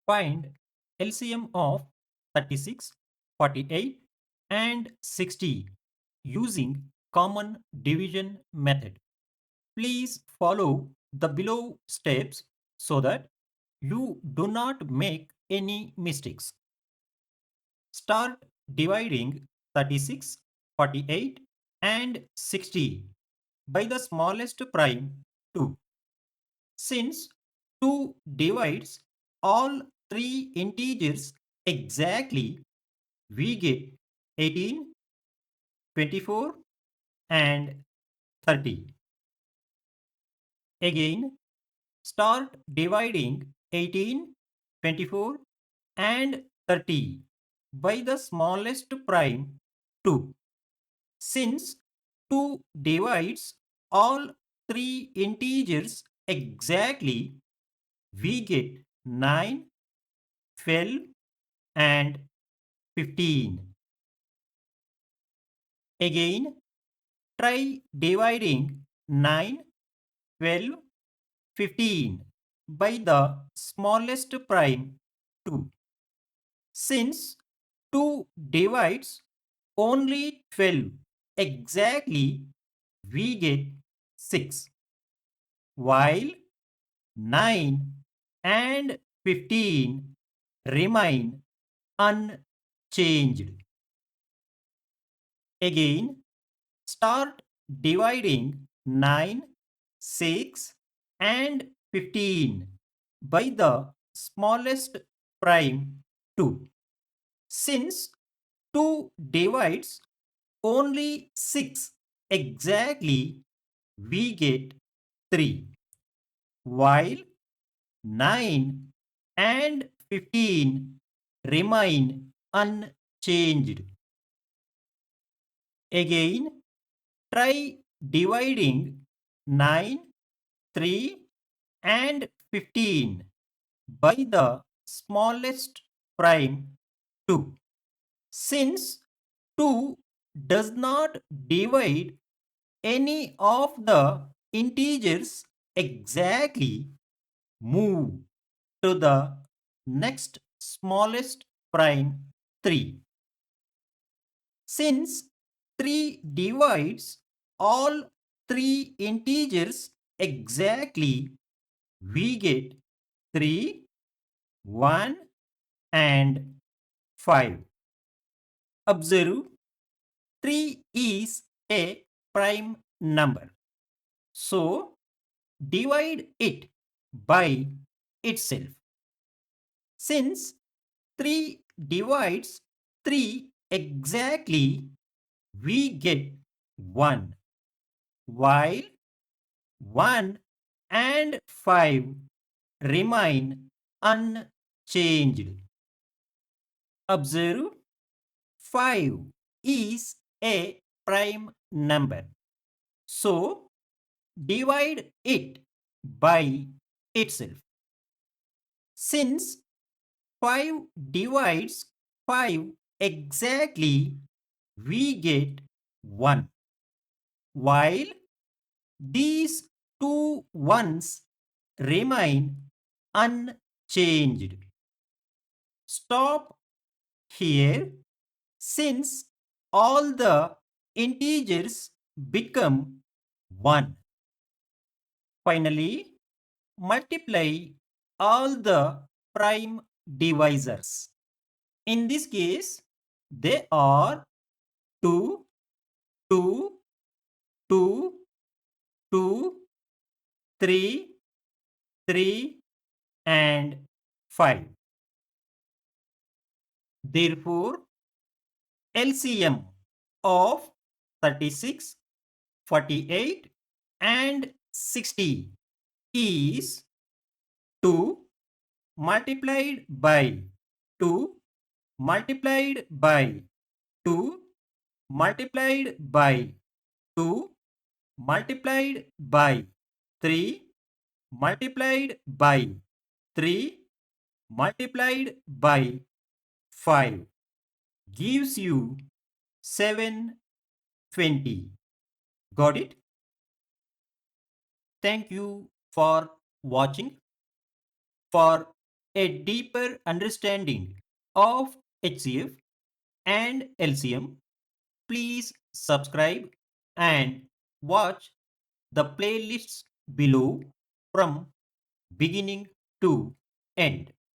Find LCM of 36, 48, and 60 using common division method. Please follow the below steps so that you do not make any mistakes. Start dividing 36, 48, and 60 by the smallest prime 2. Since 2 divides all three integers exactly, we get 18, 24, and 30. Again, start dividing 18, 24, and 30 by the smallest prime 2. Since 2 divides all three integers exactly, we get 9, 12, and 15. Again, try dividing 9, 12, 15 by the smallest prime 2. Since 2 divides only 12 exactly, we get 6, while 9 and 15 remain unchanged. Again, start dividing 9, 6, and 15 by the smallest prime 2. Since 2 divides only 6 exactly, we get 3, while 9 and 15 remain unchanged. Again, try dividing 9, 3, and 15 by the smallest prime 2. Since 2 does not divide any of the integers exactly, move to the next smallest prime 3. Since 3 divides all three integers exactly, we get 3, 1, and 5. Observe, 3 is a prime number. So, divide it by itself. Since 3 divides 3 exactly, we get 1, while 1 and 5 remain unchanged. Observe, 5 is a prime number. So, divide it by itself. Since 5 divides 5 exactly, we get 1, while these two ones remain unchanged. Stop here since all the integers become 1. Finally, multiply all the prime divisors. In this case, they are 2, 2, 2, 2, 3, 3, and 5. Therefore, LCM of 36, 48, and 60 is 2 multiplied by 2 multiplied by 2 multiplied by 2 multiplied by 3 multiplied by 3 multiplied by 5 gives you 720. Got it? Thank you for watching. For a deeper understanding of HCF and LCM, please subscribe and watch the playlists below from beginning to end.